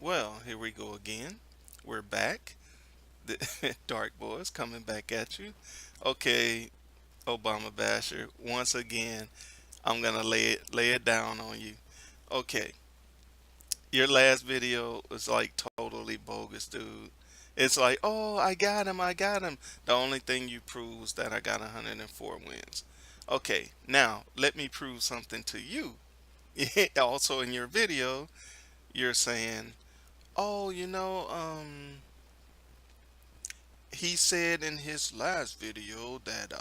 Well, here we go again. We're back. The Dark Boys coming back at you. Okay, Obama Basher. Once again, I'm gonna lay it down on you. Okay, your last video was like totally bogus, dude. It's like, oh, I got him. The only thing you proved was that I got 104 wins. Okay, now let me prove something to you. Also in your video, you're saying, oh, he said in his last video that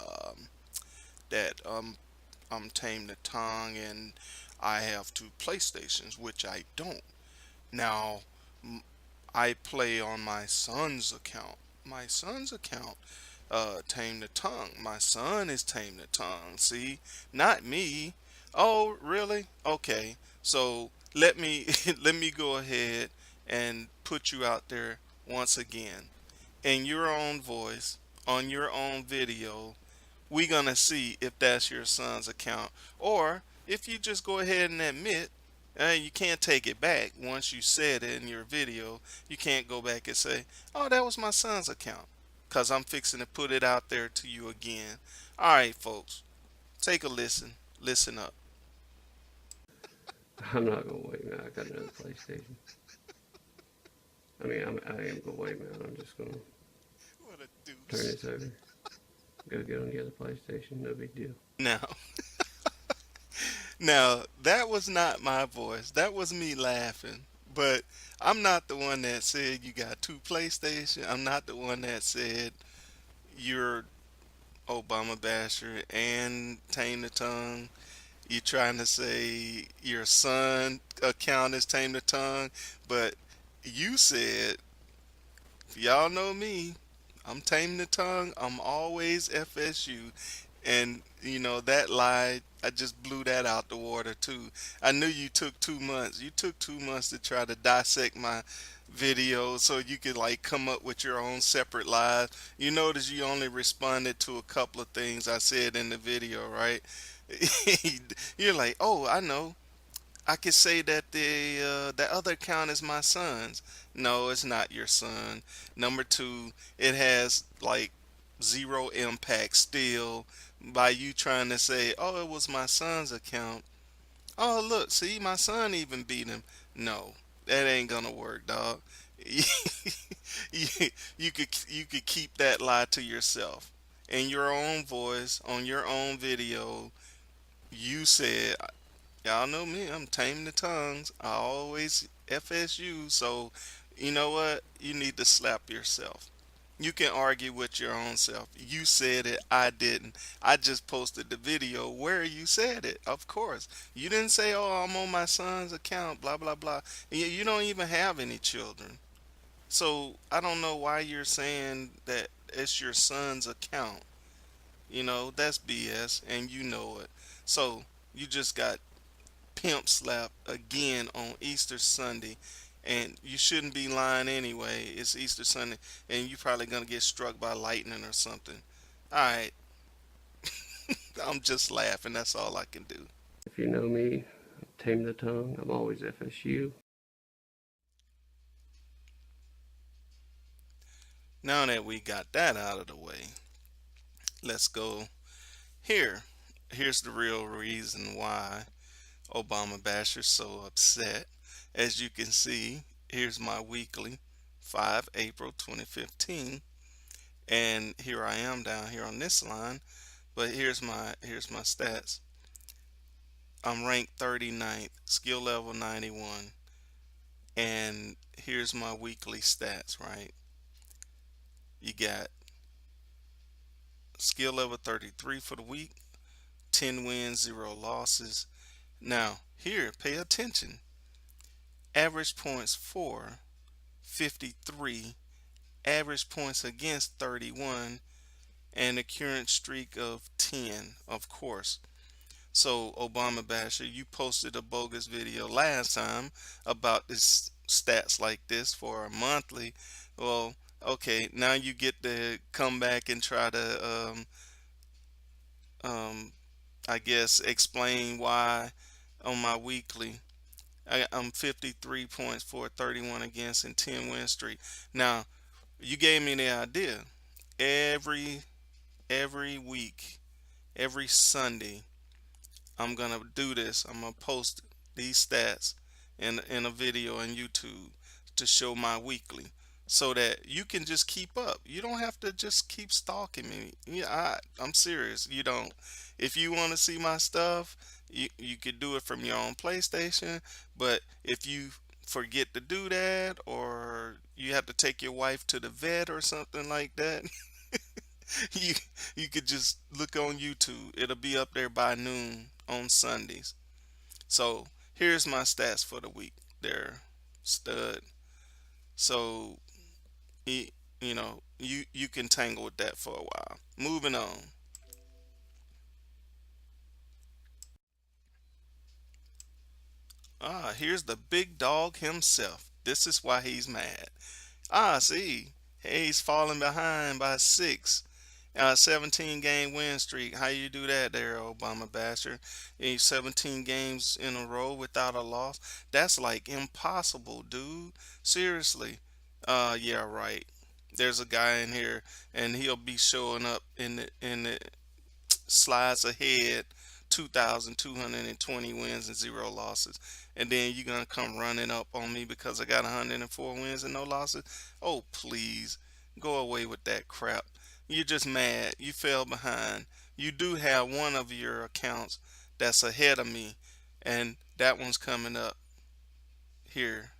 I'm tame the tongue and I have two PlayStations, which I don't. Now m- I play on my son's account. My son's account, tame the tongue. My son is tame the tongue. See, not me. Oh, really? Okay. So let me let me go ahead and put you out there once again in your own voice on your own video. We gonna see if that's your son's account, or if you just go ahead and admit, you can't take it back. Once you said it in your video, you can't go back and say, oh, that was my son's account, because I'm fixing to put it out there to you again. All right, folks, take a listen. Listen up. I'm not gonna wait, man. I got another PlayStation. I am gonna wait, man. I'm just gonna What a turn deuce. this over. Go get on the other PlayStation. No big deal. Now, now that was not my voice. That was me laughing. But I'm not the one that said you got two PlayStation. I'm not the one that said you're Obama basher and Tame the Tongue. You trying to say your son account is Tame the Tongue, but you said, y'all know me. I'm Tame the Tongue. I'm always FSU. And that lie, I just blew that out the water too. I knew you took 2 months. You took 2 months to try to dissect my video so you could like come up with your own separate lies. You notice you only responded to a couple of things I said in the video, right? You're like, oh, I know. I could say that the other account is my son's. No, it's not your son. Number two, it has like zero impact still by you trying to say, oh, it was my son's account. Oh, look, see, my son even beat him. No, that ain't gonna work, dog. you, you could keep that lie to yourself in your own voice on your own video. You said, y'all know me, I'm taming the tongues. I always FSU, so you know what? You need to slap yourself. You can argue with your own self. You said it, I didn't. I just posted the video where you said it. Of course. You didn't say, oh, I'm on my son's account, blah, blah, blah. You don't even have any children. So I don't know why you're saying that it's your son's account. That's BS, and you know it. So you just got pimp slap again on Easter Sunday. And you shouldn't be lying anyway. It's Easter Sunday, and you're probably gonna get struck by lightning or something. All right, I'm just laughing. That's all I can do. If you know me, tame the tongue. I'm always FSU. Now that we got that out of the way, let's go here. Here's the real reason why Obama Basher's so upset. As you can see, here's my weekly, 5 April 2015, and here I am down here on this line. But here's my stats. I'm ranked 39th, skill level 91, and here's my weekly stats, right? You got skill level 33 for the week, 10 wins, 0 losses. Now, here, pay attention. Average points for 53, average points against 31, and a current streak of 10, of course. So, Obama Basher, you posted a bogus video last time about this stats like this for a monthly. Well, okay, now you get to come back and try to, I guess, explain why on my weekly I'm 53 points for a 31 against and 10 win streak. Now, you gave me the idea. Every every week, every Sunday, I'm gonna do this. I'm gonna post these stats in a video on YouTube to show my weekly, so that you can just keep up. You don't have to just keep stalking me. Yeah, I'm serious. You don't. If you want to see my stuff, you could do it from your own PlayStation. But if you forget to do that, or you have to take your wife to the vet or something like that, you you could just look on YouTube. It'll be up there by noon on Sundays. So here's my stats for the week. They're stud. So you can tangle with that for a while. Moving on. Here's the big dog himself. This is why he's mad. See, he's falling behind by six. 17 game win streak. How you do that there, Obama Basher? 17 games in a row without a loss. That's like impossible, dude. Seriously. Yeah, right. There's a guy in here, and he'll be showing up in the slides ahead, 2,220 wins and zero losses. And then you're gonna come running up on me because I got 104 wins and no losses. Oh, please, go away with that crap. You're just mad. You fell behind. You do have one of your accounts that's ahead of me, and that one's coming up here.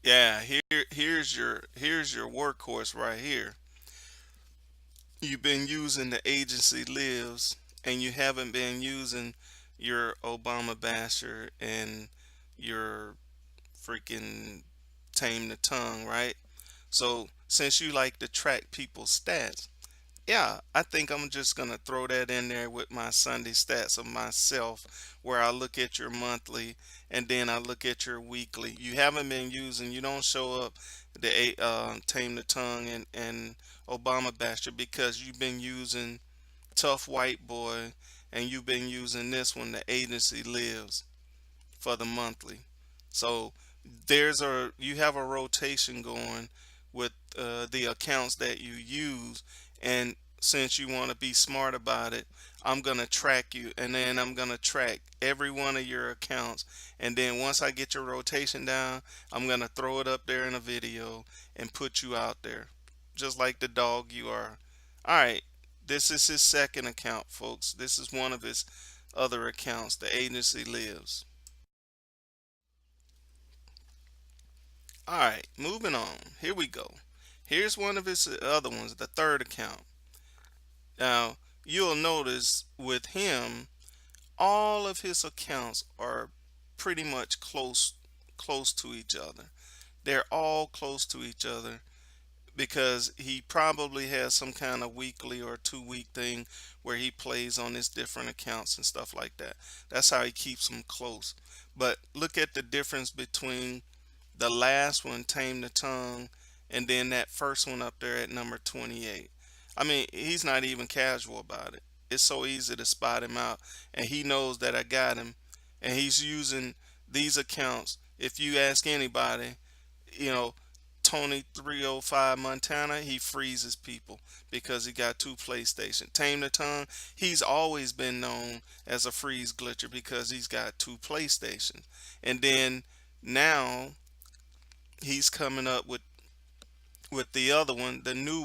Yeah, here's your workhorse right here. You've been using the agency lives, and you haven't been using your Obama basher and your freaking tame the tongue, right? So since you like to track people's stats, yeah, I think I'm just gonna throw that in there with my Sunday stats of myself, where I look at your monthly and then I look at your weekly. You haven't been using, you don't show up tame the tongue and Obama basher because you've been using tough white boy, and you've been using this one, the agency lives, for the monthly. So you have a rotation going with the accounts that you use, and since you want to be smart about it, I'm gonna track you, and then I'm gonna track every one of your accounts, and then once I get your rotation down, I'm gonna throw it up there in a video and put you out there, just like the dog you are. All right, this is his second account, folks. This is one of his other accounts, the agency lives. All right, moving on. Here we go. Here's one of his other ones, the third account. Now, you'll notice with him, all of his accounts are pretty much close to each other. They're all close to each other because he probably has some kind of weekly or 2 week thing where he plays on his different accounts and stuff like that. That's how he keeps them close. But look at the difference between the last one, Tame the Tongue, and then that first one up there at number 28. I mean, he's not even casual about it. It's so easy to spot him out, and he knows that I got him, and he's using these accounts. If you ask anybody, you know, Tony 305 Montana, he freezes people because he got two PlayStation. Tame the Tongue, he's always been known as a freeze glitcher because he's got two PlayStations. And then now he's coming up with the other one, the new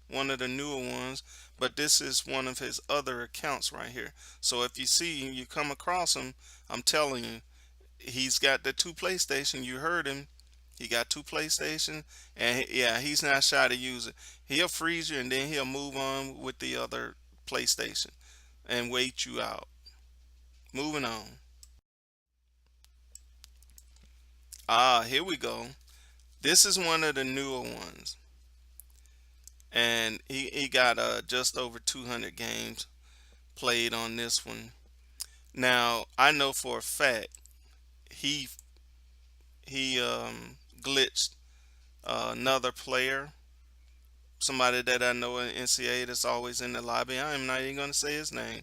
one of the newer ones, but this is one of his other accounts right here. So if you come across him, I'm telling you, he's got the two PlayStation. You heard him. He got two PlayStation, and yeah, he's not shy to use it. He'll freeze you, and then he'll move on with the other PlayStation and wait you out. Moving on. Here we go. This is one of the newer ones, and he got just over 200 games played on this one. Now I know for a fact he he glitched another player, somebody that I know in NCAA that's always in the lobby. I am not even gonna say his name,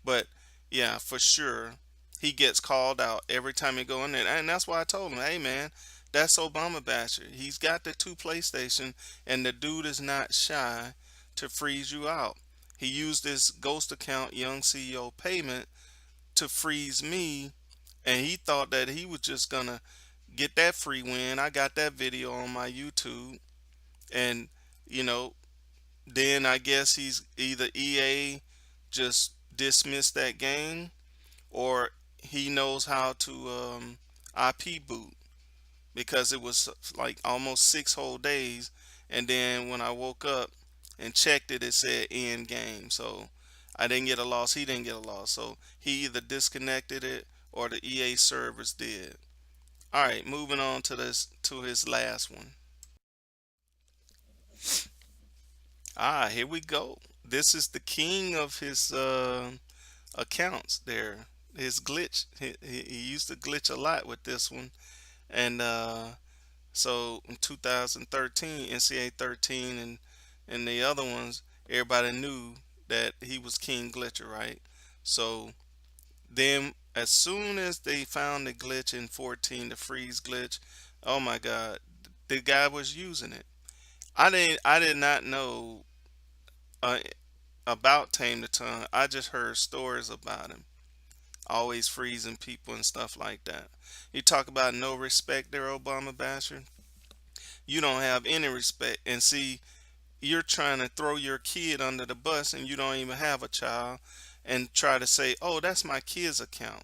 But yeah, for sure, he gets called out every time he go in there, and that's why I told him, hey man, that's Obama Basher. He's got the two PlayStation, and the dude is not shy to freeze you out. He used this ghost account, Young CEO Payment, to freeze me, and he thought that he was just gonna get that free win. I got that video on my YouTube, and you know, then I guess he's either EA just dismissed that game, or he knows how to IP boot, because it was like almost 6 whole days, and then when I woke up and checked it, it said end game. So I didn't get a loss. He didn't get a loss. So he either disconnected it or the EA servers did. All right, moving on to this to his last one. Here we go. This is the king of his accounts there. His glitch. He used to glitch a lot with this one. And so in 2013, NCAA 13 and the other ones, everybody knew that he was King Glitcher, right? So then as soon as they found the glitch in 14, the freeze glitch, oh my God, the guy was using it. I did not know uh, about Tame the Tongue. I just heard stories about him, always freezing people and stuff like that. You talk about no respect there, Obama Basher. You don't have any respect. And see, you're trying to throw your kid under the bus, and you don't even have a child, and try to say, oh, that's my kid's account.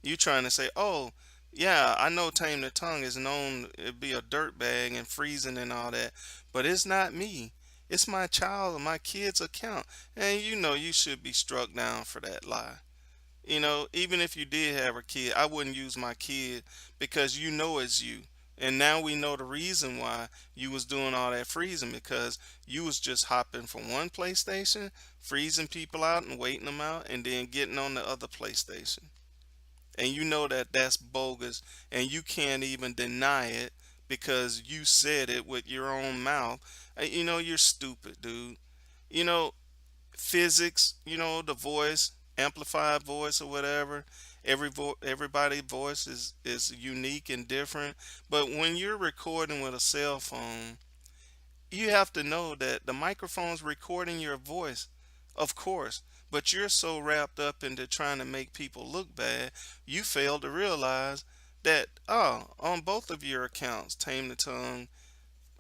You trying to say, oh, yeah, I know Tame the Tongue is known to be a dirtbag and freezing and all that, but it's not me. It's my child and my kid's account. And you know you should be struck down for that lie. Even if you did have a kid, I wouldn't use my kid, because you know it's you. And now we know the reason why you was doing all that freezing, because you was just hopping from one PlayStation, freezing people out and waiting them out, and then getting on the other PlayStation. And you know that that's bogus, and you can't even deny it because you said it with your own mouth. You're stupid, dude. You know, physics, the voice, amplified voice or whatever. Everybody's voice is unique and different. But when you're recording with a cell phone, you have to know that the microphone's recording your voice, of course. But you're so wrapped up into trying to make people look bad, you fail to realize that, on both of your accounts, Tame the Tongue,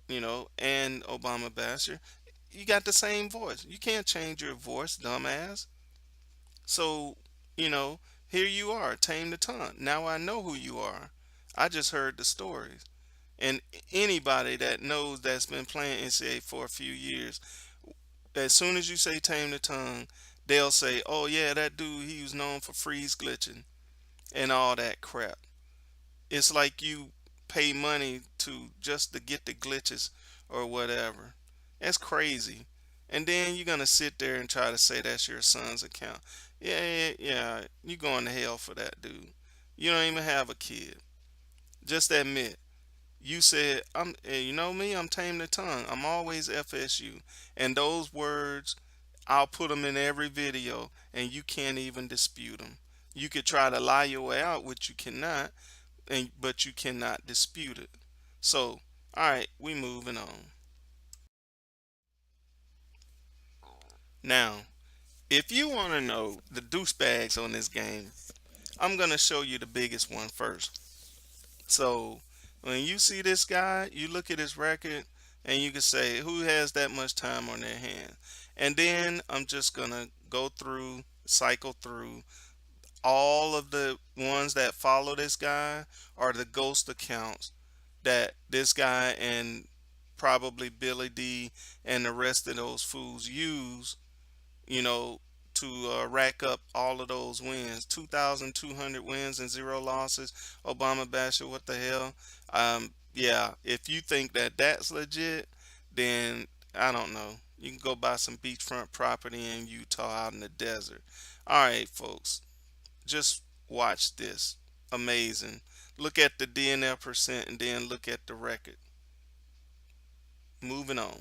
and Obama Basher, you got the same voice. You can't change your voice, dumbass. So, you know, here you are, Tame the Tongue. Now I know who you are. I just heard the stories. And anybody that knows that's been playing NCAA for a few years, as soon as you say Tame the Tongue, they'll say, oh yeah, that dude, he was known for freeze glitching and all that crap. It's like you pay money to just to get the glitches or whatever. That's crazy. And then you're gonna sit there and try to say that's your son's account. Yeah, yeah, yeah. You going to hell for that, dude. You don't even have a kid. Just admit. You said, you know me, I'm Tame the Tongue. I'm always FSU. And those words, I'll put them in every video, and you can't even dispute them. You could try to lie your way out, which you cannot, but you cannot dispute it. So, all right, we moving on. Now, if you want to know the douchebags on this game, I'm gonna show you the biggest one first. So, when you see this guy, you look at his record, and you can say who has that much time on their hand. And then I'm just gonna go through, cycle through all of the ones that follow this guy, are the ghost accounts that this guy and probably Billy D and the rest of those fools use, you know, to rack up all of those wins. 2,200 wins and zero losses. Obama Basher, what the hell? Yeah, if you think that that's legit, then I don't know. You can go buy some beachfront property in Utah out in the desert. All right, folks, just watch this. Amazing. Look at the DNF percent and then look at the record. Moving on.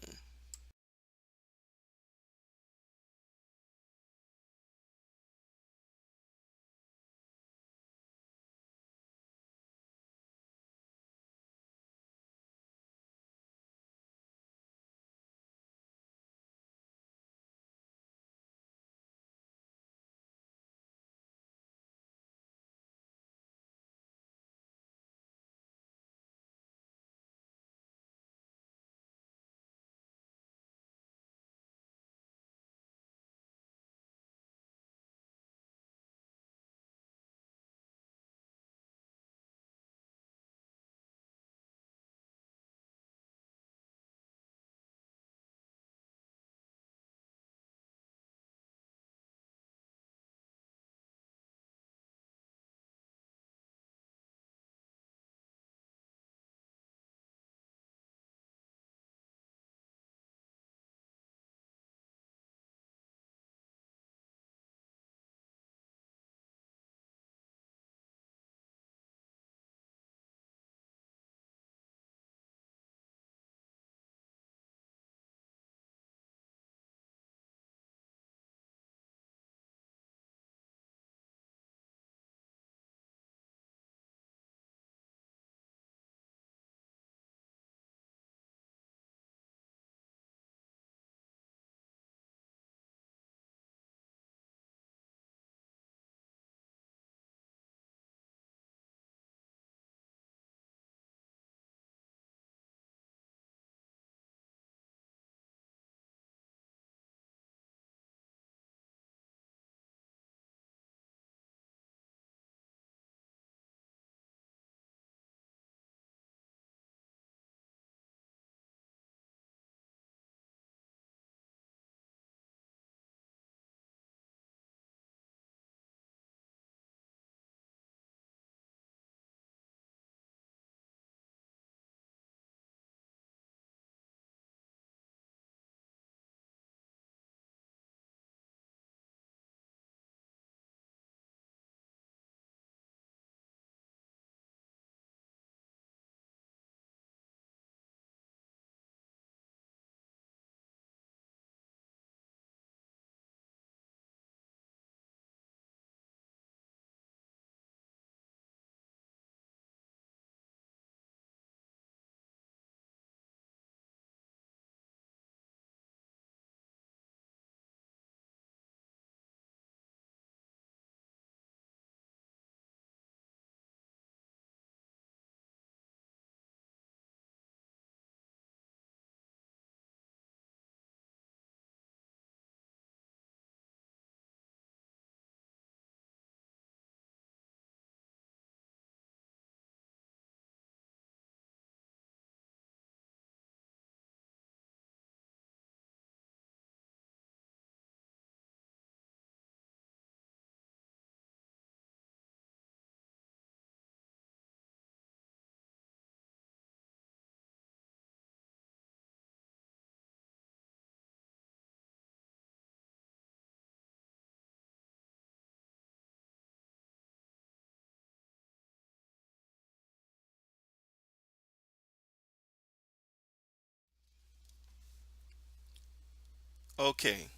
Okay,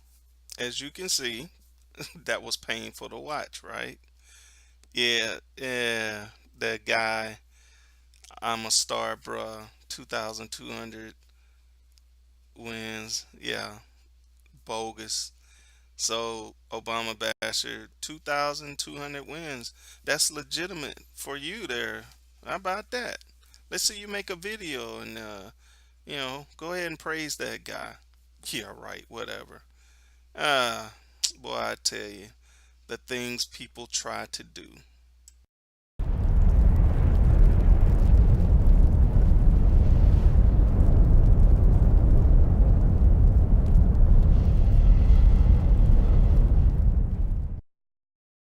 as you can see, that was painful to watch, right? Yeah, yeah. That guy, I'm a star, bruh. 2,200 wins. Yeah, bogus. So Obama basher, 2,200 wins. That's legitimate for you there. How about that? Let's see you make a video and go ahead and praise that guy. Yeah, right. Whatever. Uh, boy, I tell you, the things people try to do.